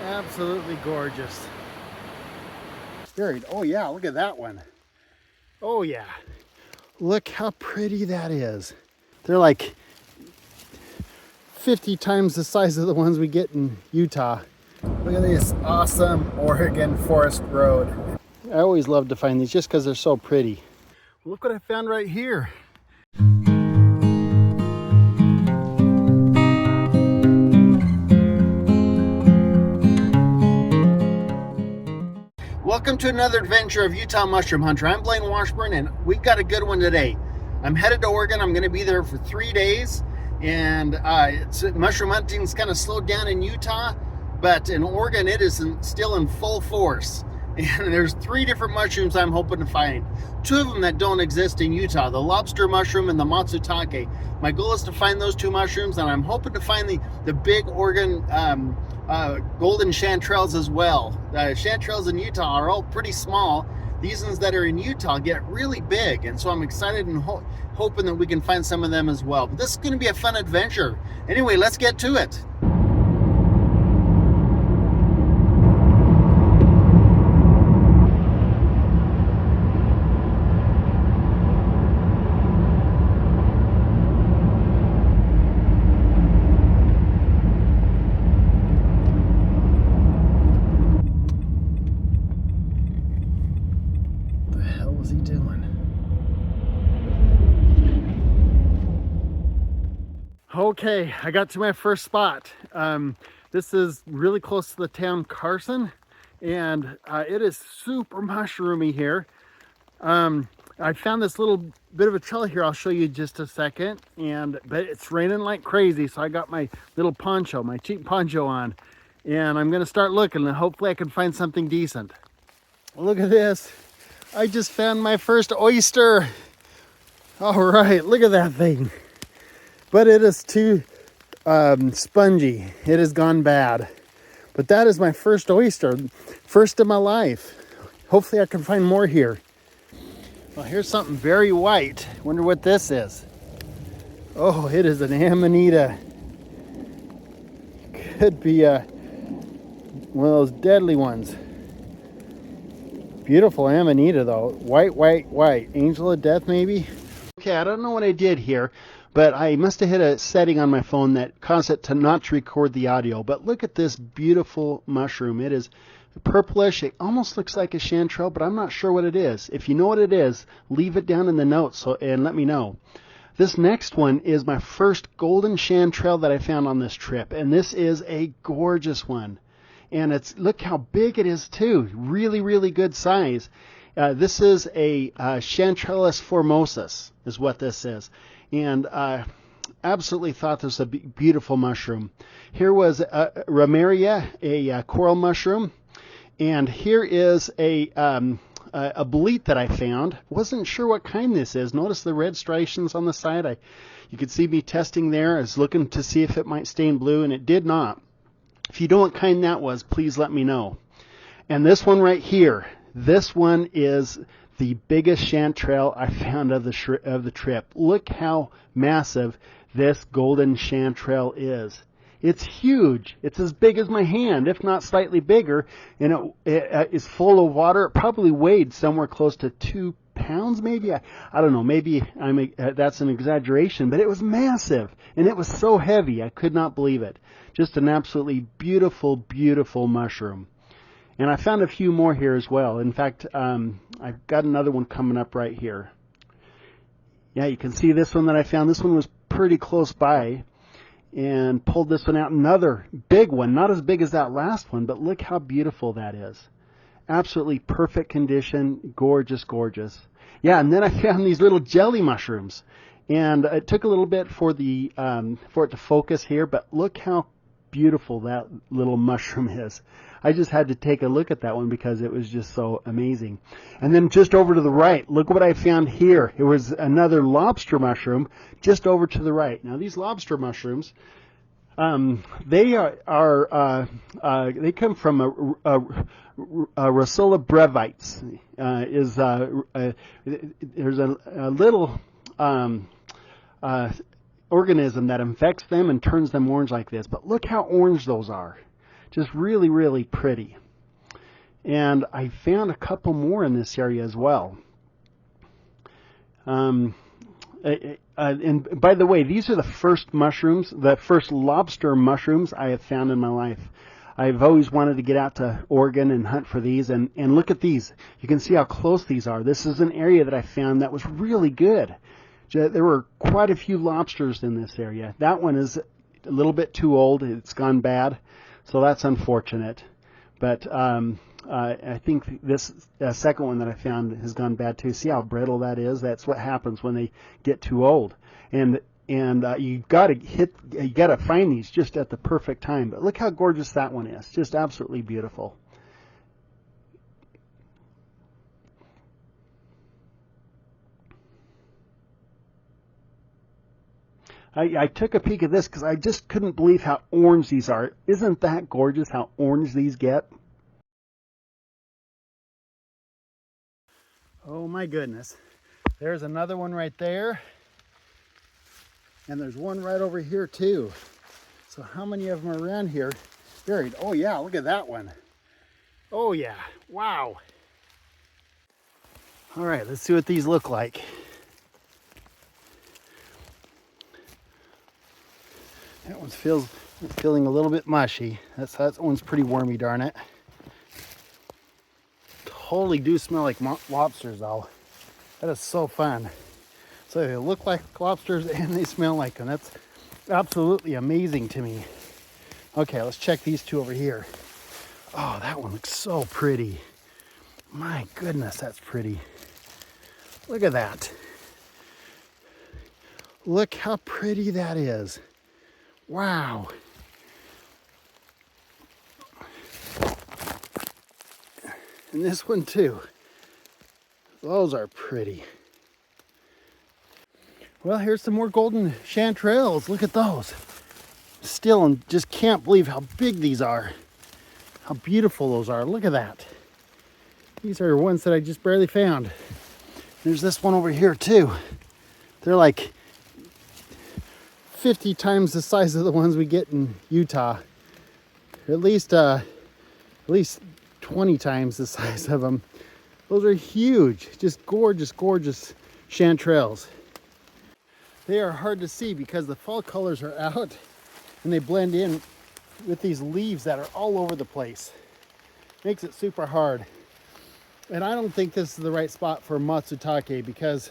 Absolutely gorgeous. Buried. Oh yeah, look at that one. Oh yeah. Look how pretty that is. They're like 50 times the size of the ones we get in Utah. Look at this awesome Oregon forest road. I always love to find these just because they're so pretty. Look what I found right here. Welcome to another adventure of Utah Mushroom Hunter. I'm Blaine Washburn, and we've got a good one today. I'm headed to Oregon. I'm going to be there for 3 days, and mushroom hunting's kind of slowed down in Utah, but in Oregon it is still in full force. And there's 3 different mushrooms I'm hoping to find. 2 of them that don't exist in Utah, the lobster mushroom and the matsutake. My goal is to find those 2 mushrooms, and I'm hoping to find the big Oregon golden chanterelles as well. Chanterelles in Utah are all pretty small. These ones that are in Utah get really big, and so I'm excited and hoping that we can find some of them as well. But this is going to be a fun adventure. Anyway, let's get to it. Okay, I got to my first spot. This is really close to the town Carson, and it is super mushroomy here. I found this little bit of a trail here. I'll show you in just a second, but it's raining like crazy, so I got my little poncho, my cheap poncho on, and I'm gonna start looking, and hopefully I can find something decent. Look at this. I just found my first oyster. All right, look at that thing. But it is too spongy. It has gone bad. But that is my first oyster, first in my life. Hopefully I can find more here. Well, here's something very white. Wonder what this is. Oh, it is an amanita. Could be one of those deadly ones. Beautiful amanita though. White, white, white. Angel of death maybe? Okay, I don't know what I did here, but I must have hit a setting on my phone that caused it to not record the audio. But look at this beautiful mushroom. It is purplish. It almost looks like a chanterelle, but I'm not sure what it is. If you know what it is, leave it down in the notes and let me know. This next one is my first golden chanterelle that I found on this trip, and this is a gorgeous one. And look how big it is too. Really, really good size. This is a Chanterelles formosus is what this is. And absolutely thought this was a beautiful mushroom. Here was Ramaria, a coral mushroom. And here is a bolete that I found. Wasn't sure what kind this is. Notice the red striations on the side. You could see me testing there. I was looking to see if it might stain blue, and it did not. If you know what kind that was, please let me know. And this one right here, this one is the biggest chanterelle I found of the trip. Look how massive this golden chanterelle is. It's huge. It's as big as my hand, if not slightly bigger, and it is full of water. It probably weighed somewhere close to 2 pounds, maybe. I don't know. Maybe that's an exaggeration, but it was massive, and it was so heavy. I could not believe it. Just an absolutely beautiful, beautiful mushroom. And I found a few more here as well. In fact, I've got another one coming up right here. Yeah, you can see this one that I found. This one was pretty close by, and pulled this one out. Another big one, not as big as that last one, but look how beautiful that is. Absolutely perfect condition, gorgeous, gorgeous. Yeah, and then I found these little jelly mushrooms, and it took a little bit for it to focus here, but look how beautiful that little mushroom is. I just had to take a look at that one because it was just so amazing. And then just over to the right, look what I found here. It was another lobster mushroom just over to the right. Now these lobster mushrooms, they come from Rosola brevites. There's a little organism that infects them and turns them orange like this. But look how orange those are. Just really, really pretty. And I found a couple more in this area as well. And by the way, these are the first mushrooms, the first lobster mushrooms I have found in my life. I've always wanted to get out to Oregon and hunt for these, and look at these. You can see how close these are. This is an area that I found that was really good. There were quite a few lobsters in this area. That one is a little bit too old. It's gone bad, so that's unfortunate. But I think this second one that I found has gone bad too. See how brittle that is? That's what happens when they get too old. And you gotta find these just at the perfect time. But look how gorgeous that one is. Just absolutely beautiful. I took a peek at this because I just couldn't believe how orange these are. Isn't that gorgeous how orange these get? Oh my goodness. There's another one right there. And there's one right over here too. So how many of them are around here buried? Oh yeah, look at that one. Oh yeah, wow. All right, let's see what these look like. That one's feeling a little bit mushy. That one's pretty wormy, darn it. Totally do smell like lobsters though. That is so fun. So they look like lobsters and they smell like them. That's absolutely amazing to me. Okay, let's check these two over here. Oh, that one looks so pretty. My goodness, that's pretty. Look at that. Look how pretty that is. Wow. And this one too. Those are pretty. Well, here's some more golden chanterelles. Look at those. Still, and just can't believe how big these are. How beautiful those are. Look at that. These are ones that I just barely found. There's this one over here too. They're like 50 times the size of the ones we get in Utah. At least 20 times the size of them. Those are huge. Just gorgeous, gorgeous chanterelles. They are hard to see because the fall colors are out and they blend in with these leaves that are all over the place. Makes it super hard. And I don't think this is the right spot for matsutake because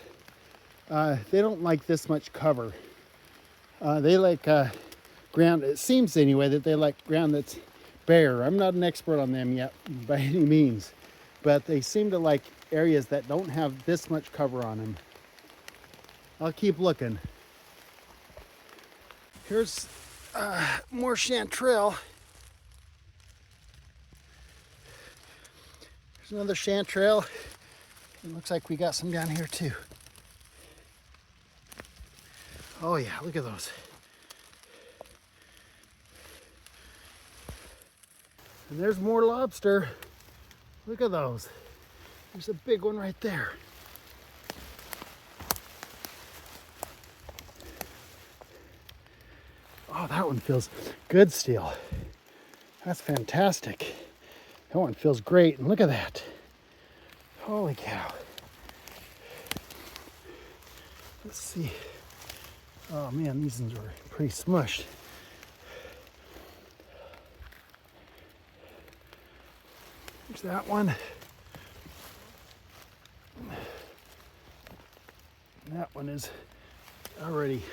they don't like this much cover. They like ground, it seems anyway, that they like ground that's bare. I'm not an expert on them yet by any means, but they seem to like areas that don't have this much cover on them. I'll keep looking. Here's more chanterelle. There's another chanterelle. It looks like we got some down here too. Oh yeah, look at those. And there's more lobster. Look at those. There's a big one right there. Oh, that one feels good still. That's fantastic. That one feels great. And look at that. Holy cow. Let's see. Oh man, these ones are pretty smushed. There's that one. And that one is already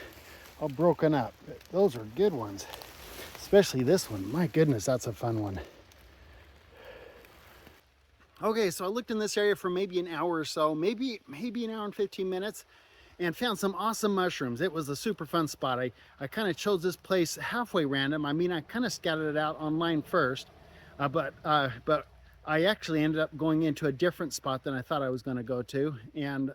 all broken up. But those are good ones. Especially this one. My goodness, that's a fun one. Okay, so I looked in this area for maybe an hour or so, maybe an hour and 15 minutes, and found some awesome mushrooms. It was a super fun spot. I kind of chose this place halfway random. I mean, I kind of scouted it out online first, but I actually ended up going into a different spot than I thought I was going to go to. And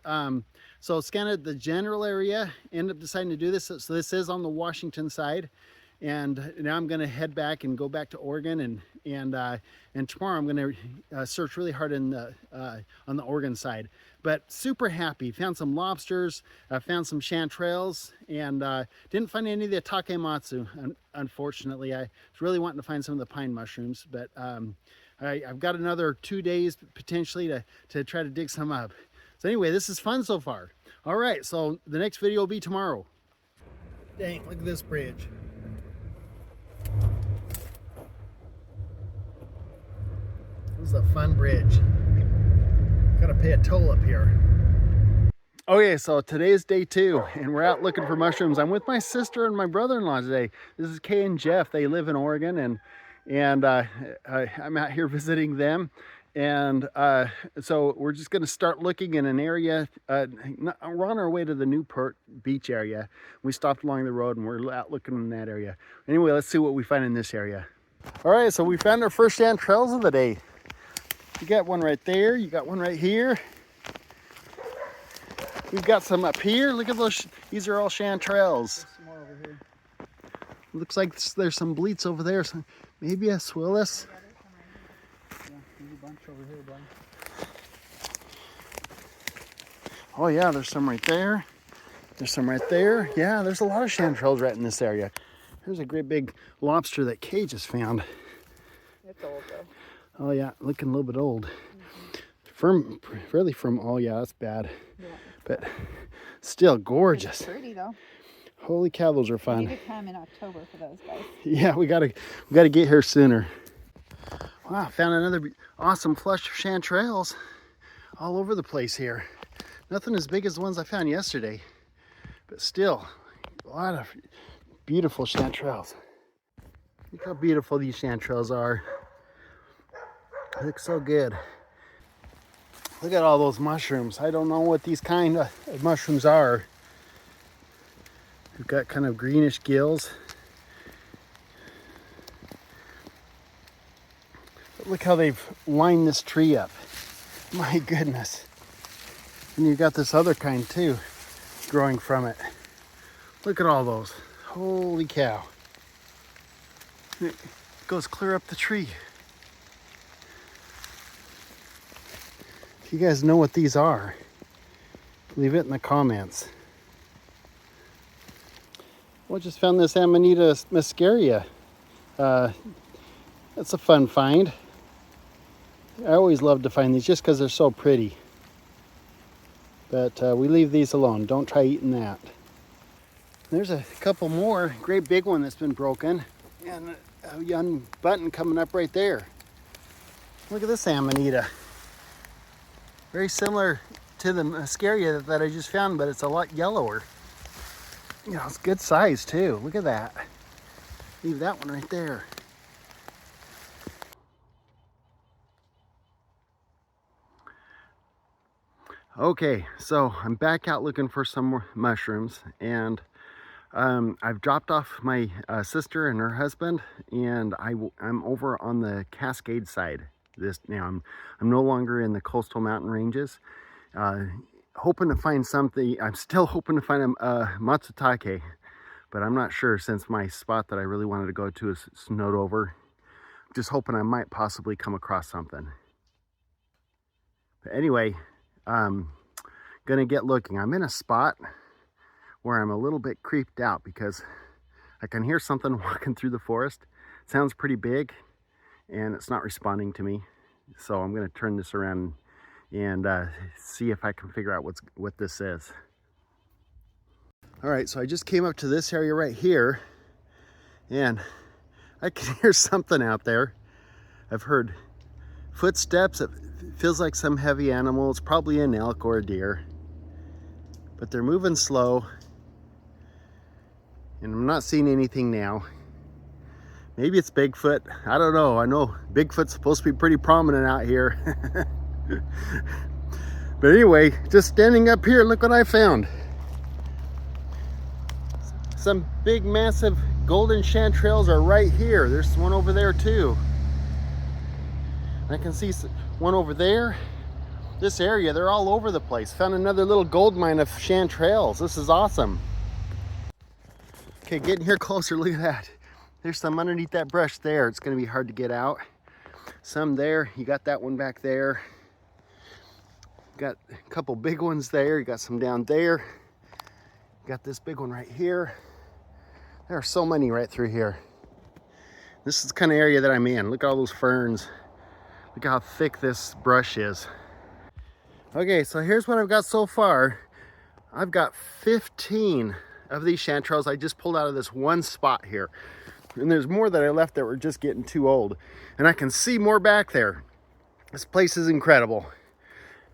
so scanned the general area, ended up deciding to do this. So this is on the Washington side. And now I'm going to head back and go back to Oregon, and tomorrow I'm going to search really hard in the on the Oregon side. But super happy. Found some lobsters, found some chanterelles, and didn't find any of the takematsu. Unfortunately, I was really wanting to find some of the pine mushrooms, but I've got another 2 days potentially to try to dig some up. So anyway, this is fun so far. All right, so the next video will be tomorrow. Dang, look at this bridge. This is a fun bridge. Gotta pay a toll up here. Okay, so today's day 2, and we're out looking for mushrooms. I'm with my sister and my brother-in-law today. This is Kay and Jeff. They live in Oregon, and I'm out here visiting them. And so we're just going to start looking in an area. We're on our way to the Newport Beach area. We stopped along the road and we're out looking in that area. Anyway, let's see what we find in this area. All right, so we found our first chanterelles of the day. You got one right there. You got one right here. We've got some up here. Look at those. These are all chanterelles. There's some more over here. Looks like there's some bleats over there. So maybe a swillis. Bunch over here, bud. Oh yeah, there's some right there. There's some right there. Yeah, there's a lot of chanterelles right in this area. Here's a great big lobster that Kay just found. It's old though. Oh yeah, looking a little bit old. Firm, really firm. Oh yeah, that's bad. Yeah. But still gorgeous. It's pretty though. Holy cow, those are fun. We need to come in October for those guys. Yeah, we gotta get here sooner. Wow, found another awesome flush of chanterelles all over the place here. Nothing as big as the ones I found yesterday, but still a lot of beautiful chanterelles. Look how beautiful these chanterelles are. They look so good. Look at all those mushrooms. I don't know what these kind of mushrooms are. We've got kind of greenish gills. Look how they've lined this tree up. My goodness. And you've got this other kind too growing from it. Look at all those. Holy cow. It goes clear up the tree. If you guys know what these are, leave it in the comments. Well, just found this Amanita muscaria. That's a fun find. I always love to find these just because they're so pretty. But we leave these alone. Don't try eating that. There's a couple more. Great big one that's been broken. And a young button coming up right there. Look at this Amanita. Very similar to the muscaria that I just found, but it's a lot yellower. You know, it's good size too. Look at that. Leave that one right there. Okay, so I'm back out looking for some more mushrooms, and I've dropped off my sister and her husband, and I'm over on the Cascades side. I'm no longer in the coastal mountain ranges. Hoping to find something. I'm still hoping to find a matsutake, but I'm not sure since my spot that I really wanted to go to is snowed over. Just hoping I might possibly come across something. But anyway, gonna get looking. I'm in a spot where I'm a little bit creeped out because I can hear something walking through the forest. It sounds pretty big and it's not responding to me. So I'm gonna turn this around and see if I can figure out what this is. All right, so I just came up to this area right here and I can hear something out there. I've heard footsteps. It feels like some heavy animal. It's probably an elk or a deer, but they're moving slow and I'm not seeing anything now. Maybe it's Bigfoot. I don't know. I know Bigfoot's supposed to be pretty prominent out here. But anyway, just standing up here, look what I found. Some big massive golden chanterelles are right here. There's one over there too. I can see one over there. This area, they're all over the place. Found another little gold mine of chanterelles. This is awesome. Okay, getting here closer, look at that. There's some underneath that brush there. It's going to be hard to get out. Some there. You got that one back there. Got a couple big ones there. You got some down there. You got this big one right here. There are so many right through here. This is the kind of area that I'm in. Look at all those ferns. Look how thick this brush is. Okay, so here's what I've got so far. I've got 15 of these chanterelles I just pulled out of this one spot here. And there's more that I left that were just getting too old. And I can see more back there. This place is incredible.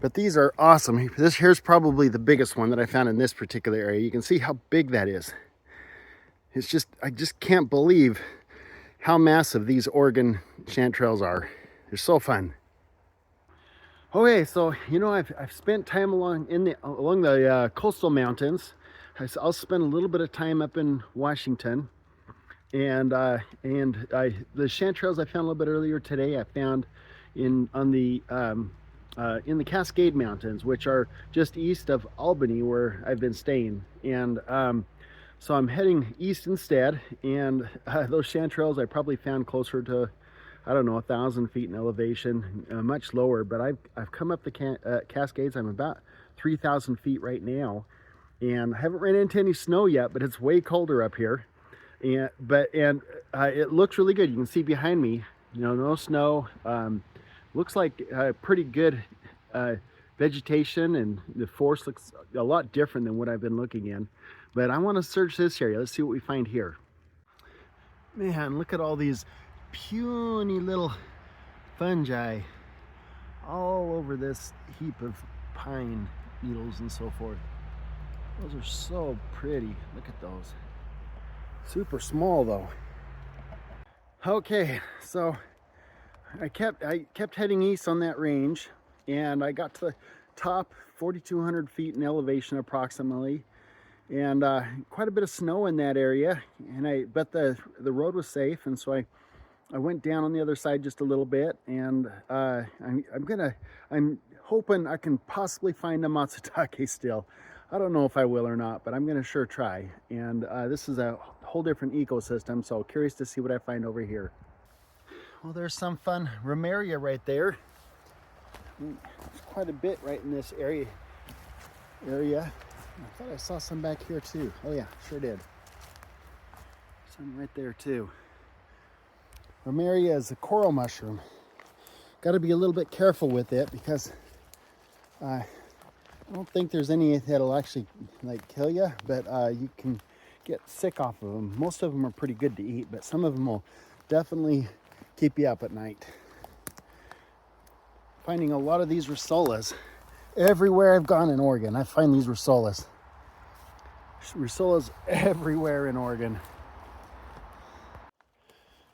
But these are awesome. Here's probably the biggest one that I found in this particular area. You can see how big that is. It's just, I just can't believe how massive these Oregon chanterelles are. They're so fun. Okay, so you know I've spent time along the coastal mountains. I'll spend a little bit of time up in Washington, and the chanterelles I found a little bit earlier today. I found in the Cascade Mountains, which are just east of Albany, where I've been staying, and so I'm heading east instead. And those chanterelles I probably found closer to, I don't know, 1,000 feet in elevation, much lower. But I've come up the Cascades. I'm about 3,000 feet right now, and I haven't ran into any snow yet. But it's way colder up here, and it looks really good. You can see behind me, you know, no snow. Looks like pretty good vegetation, and the forest looks a lot different than what I've been looking in. But I want to search this area. Let's see what we find here. Man, look at all these puny little fungi all over this heap of pine needles and so forth. Those are so pretty. Look at those. Super small though. Okay, so I kept heading east on that range, and I got to the top, 4,200 feet in elevation approximately, and quite a bit of snow in that area. But the road was safe, and so I went down on the other side just a little bit, and I'm hoping I can possibly find a matsutake still. I don't know if I will or not, but I'm gonna sure try. And this is a whole different ecosystem, so curious to see what I find over here. Well, there's some fun Romeria right there. There's quite a bit right in this area. I thought I saw some back here too. Oh yeah, sure did. Some right there too. Romeria is a coral mushroom. Got to be a little bit careful with it, because I don't think there's any that'll actually like kill you, but you can get sick off of them. Most of them are pretty good to eat, but some of them will definitely keep you up at night. Finding a lot of these rissolas everywhere I've gone in Oregon. I find these rissolas. Rissolas everywhere in Oregon.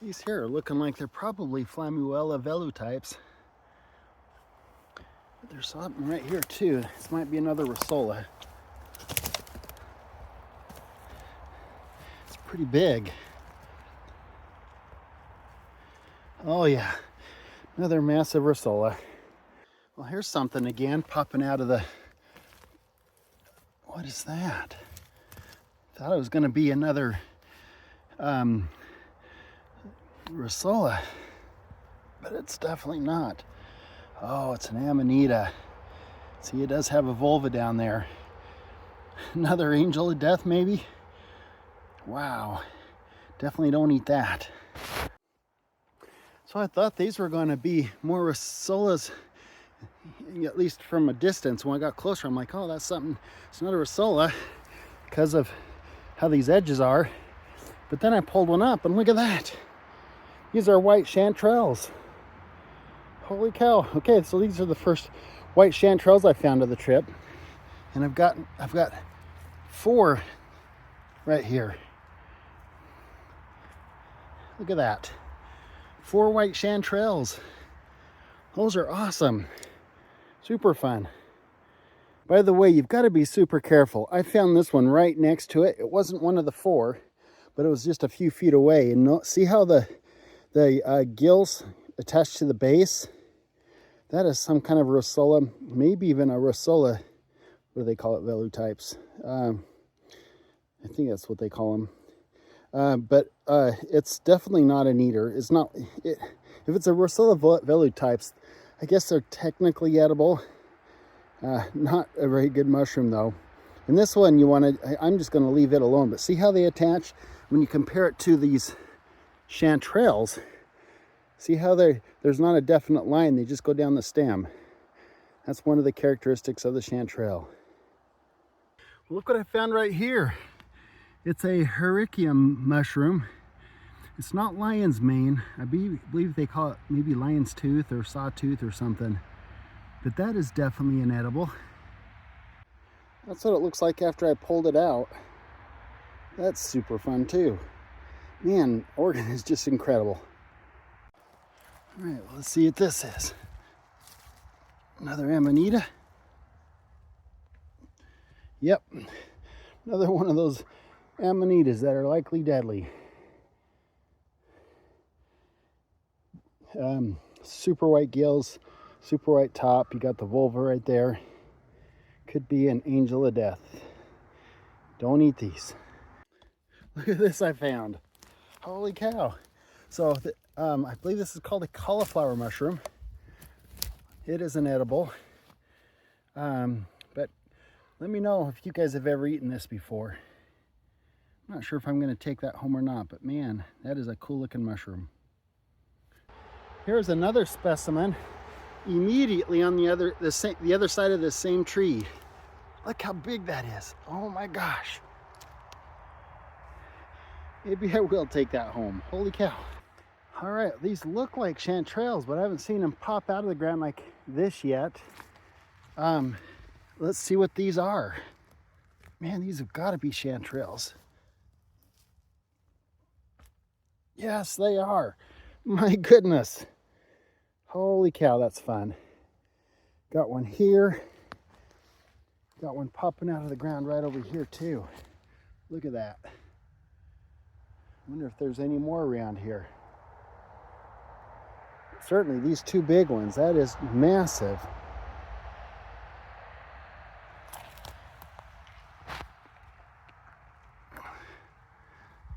These here are looking like they're probably Flamuella velutypes. But there's something right here too. This might be another rissola. It's pretty big. Oh yeah, another massive rissola. Well, here's something again popping out of the... What is that? Thought it was going to be another rissola, but it's definitely not. Oh, it's an amanita. See, it does have a vulva down there. Another angel of death, maybe? Wow, definitely don't eat that. So I thought these were going to be more rissolas, at least from a distance. When I got closer, I'm like, oh, that's something. It's not a rissola because of how these edges are. But then I pulled one up, and look at that. These are white chanterelles. Holy cow. Okay, so these are the first white chanterelles I found of the trip. And I've got 4 right here. Look at that. 4 white chanterelles. Those are awesome. Super fun. By the way, you've got to be super careful. I found this one right next to it. It wasn't one of the 4, but it was just a few feet away. And see how the gills attached to the base? That is some kind of rissola, maybe even a rissola. What do they call it? Velutypes. I think that's what they call them. But it's definitely not an eater. It's not. If it's a Rossella velu types, I guess they're technically edible. Not a very good mushroom though. And this one, you want to. I'm just going to leave it alone. But see how they attach when you compare it to these chanterelles. See how there's not a definite line. They just go down the stem. That's one of the characteristics of the chanterelle. Look what I found right here. It's a hericium mushroom. It's not lion's mane. I believe they call it maybe lion's tooth or sawtooth or something. But that is definitely an edible. That's what it looks like after I pulled it out. That's super fun too. Man, Oregon is just incredible. All right, well, let's see what this is. Another amanita. Yep, another one of those amanitas that are likely deadly. Super white gills, super white top. You got the vulva right there. Could be an angel of death. Don't eat these. Look at this I found. Holy cow. So I believe this is called a cauliflower mushroom. It is an edible. But let me know if you guys have ever eaten this before. I'm not sure if I'm going to take that home or not, but man, that is a cool looking mushroom. Here's another specimen immediately on the other side of the same tree. Look how big that is. Oh my gosh. Maybe I will take that home. Holy cow. All right, these look like chanterelles, but I haven't seen them pop out of the ground like this yet. Let's see what these are. Man, these have got to be chanterelles. Yes, they are. My goodness. Holy cow, that's fun. Got one here. Got one popping out of the ground right over here too. Look at that. Wonder if there's any more around here. Certainly these two big ones. That is massive.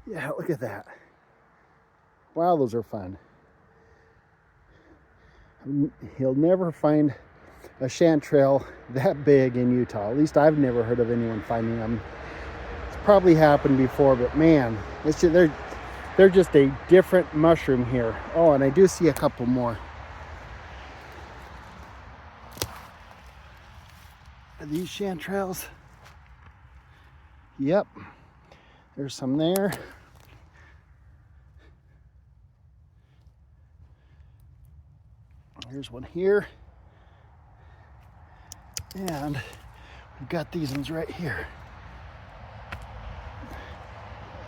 Yeah, look at that. Wow, those are fun. You'll never find a chanterelle that big in Utah. At least I've never heard of anyone finding them. It's probably happened before, but man, it's just, they're just a different mushroom here. Oh, and I do see a couple more. Are these chanterelles? Yep, there's some there. Here's one here. And we've got these ones right here.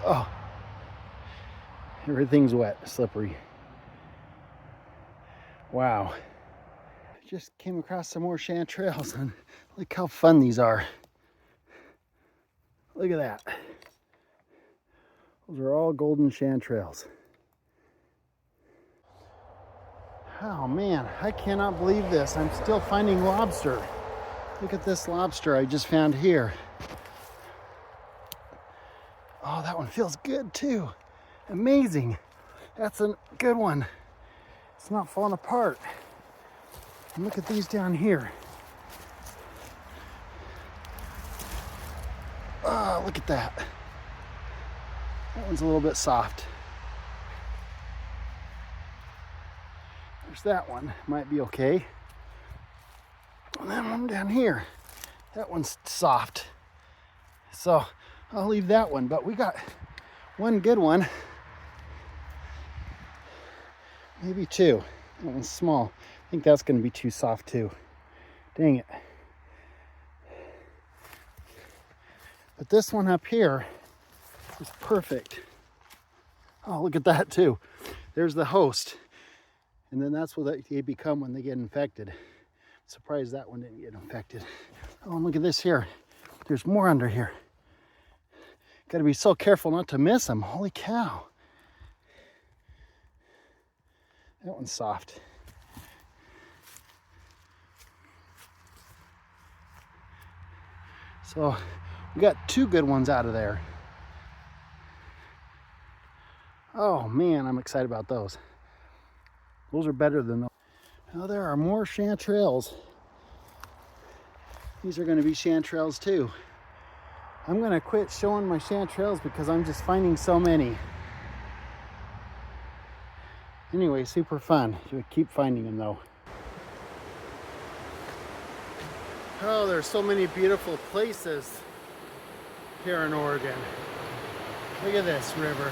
Oh, everything's wet, slippery. Wow. Just came across some more chanterelles, and look how fun these are. Look at that. Those are all golden chanterelles. Oh man, I cannot believe this. I'm still finding lobster. Look at this lobster I just found here. Oh, that one feels good too. Amazing. That's a good one. It's not falling apart. And look at these down here. Oh, look at that. That one's a little bit soft. There's that one. Might be okay. And then one down here. That one's soft. So I'll leave that one. But we got one good one. Maybe two. That one's small. I think that's going to be too soft too. Dang it. But this one up here is perfect. Oh, look at that too. There's the host. And then that's what they become when they get infected. Surprised that one didn't get infected. Oh, and look at this here. There's more under here. Got to be so careful not to miss them. Holy cow. That one's soft. So we got two good ones out of there. Oh man, I'm excited about those. Those are better than those. Now there are more chanterelles. These are going to be chanterelles too. I'm going to quit showing my chanterelles because I'm just finding so many. Anyway, super fun. Keep finding them though. Oh, there's so many beautiful places here in Oregon. Look at this river.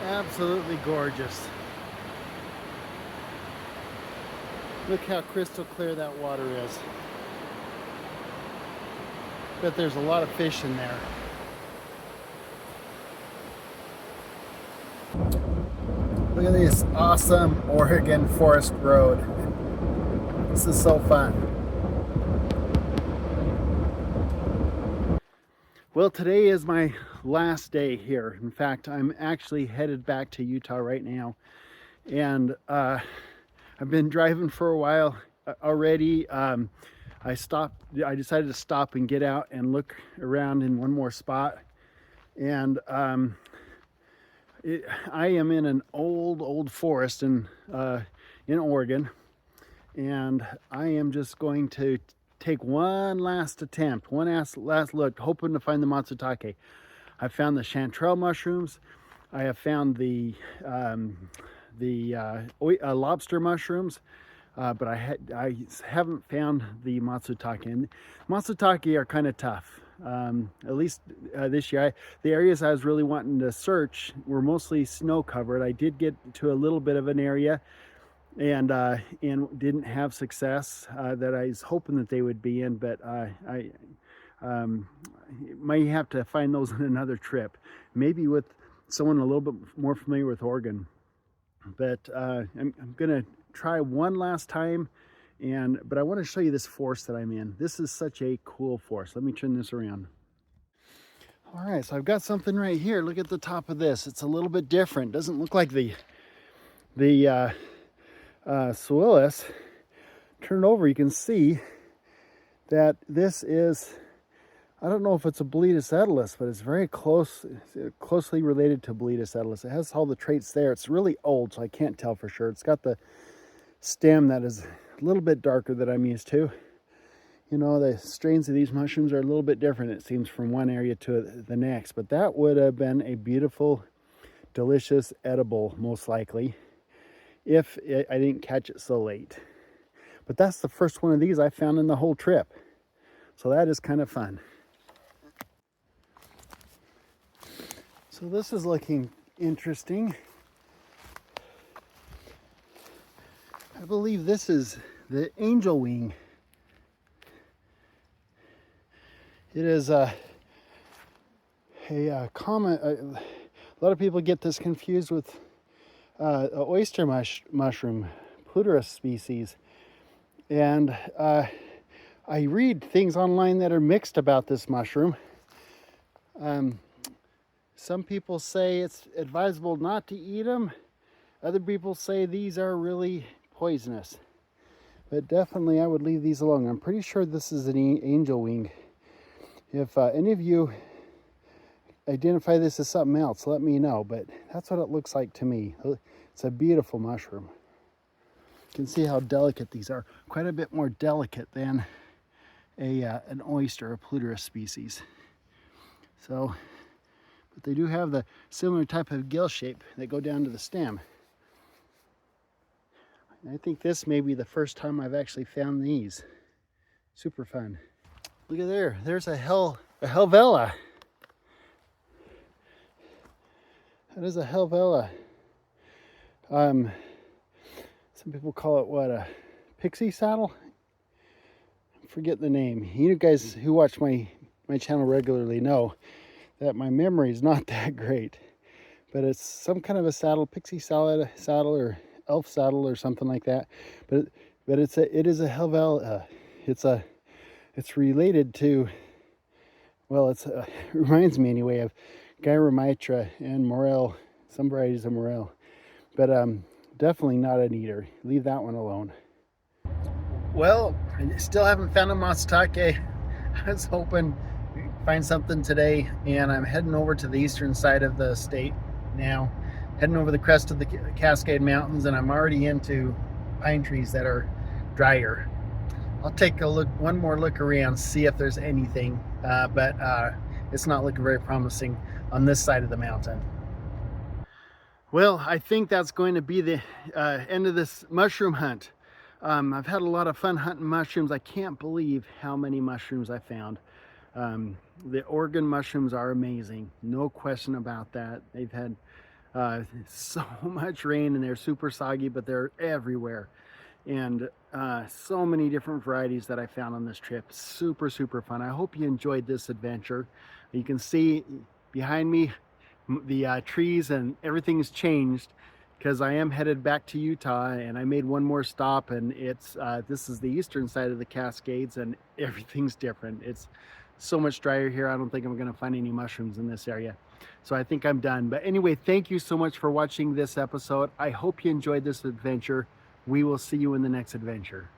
Absolutely gorgeous. Look how crystal clear that water is. Bet there's a lot of fish in there. Look at this awesome Oregon Forest Road. This is so fun. Well, today is my last day here. In fact, I'm actually headed back to Utah right now. And I've been driving for a while already. I decided to stop and get out and look around in one more spot. And I am in an old forest in Oregon. And I am just going to take one last attempt, one last look, hoping to find the matsutake. I found the chanterelle mushrooms. I have found the lobster mushrooms, but I haven't found the matsutake. And matsutake are kind of tough. At least this year, the areas I was really wanting to search were mostly snow covered. I did get to a little bit of an area and didn't have success that I was hoping that they would be in, but I might have to find those in another trip, maybe with someone a little bit more familiar with Oregon. But I'm gonna try one last time, but I want to show you this forest that I'm in. This is such a cool forest. Let me turn this around. All right, so I've got something right here. Look at the top of this. It's a little bit different. Doesn't look like the Suillus. Turn it over, you can see that this is, I don't know if it's a Boletus edulis, but it's very closely related to Boletus edulis. It has all the traits there. It's really old, so I can't tell for sure. It's got the stem that is a little bit darker than I'm used to. You know, the strains of these mushrooms are a little bit different, it seems, from one area to the next. But that would have been a beautiful, delicious edible, most likely, if I didn't catch it so late. But that's the first one of these I found in the whole trip. So that is kind of fun. So this is looking interesting. I believe this is the angel wing. It is a common, a lot of people get this confused with an oyster mushroom, Pluterus species. And I read things online that are mixed about this mushroom. Some people say it's advisable not to eat them. Other people say these are really poisonous. But definitely I would leave these alone. I'm pretty sure this is an angel wing. If any of you identify this as something else, let me know. But that's what it looks like to me. It's a beautiful mushroom. You can see how delicate these are. Quite a bit more delicate than an oyster, a Pluterus species. So, but they do have the similar type of gill shape that go down to the stem. I think this may be the first time I've actually found these. Super fun. Look at there. There's a Helvella. That is a Helvella. Some people call it what, a pixie saddle? I forget the name. You guys who watch my channel regularly know that my memory is not that great. But it's some kind of a saddle, pixie saddle or elf saddle or something like that. But it is a Helvella. It's related to, well, it reminds me anyway of Gyromitra and Morel, some varieties of Morel. But definitely not an eater. Leave that one alone. Well, I still haven't found a matsutake. I was hoping to find something today, and I'm heading over to the eastern side of the state now, heading over the crest of the Cascade Mountains, and I'm already into pine trees that are drier. I'll take a look, one more look around, see if there's anything, but it's not looking very promising on this side of the mountain. Well, I think that's going to be the end of this mushroom hunt. I've had a lot of fun hunting mushrooms. I can't believe how many mushrooms I found. The Oregon mushrooms are amazing, no question about that. They've had so much rain and they're super soggy, but they're everywhere. And so many different varieties that I found on this trip. Super, super fun. I hope you enjoyed this adventure. You can see behind me the trees, and everything's changed because I am headed back to Utah, and I made one more stop, and it's this is the eastern side of the Cascades, and everything's different. It's so much drier here. I don't think I'm going to find any mushrooms in this area, so I think I'm done. But anyway, thank you so much for watching this episode. I hope you enjoyed this adventure. We will see you in the next adventure.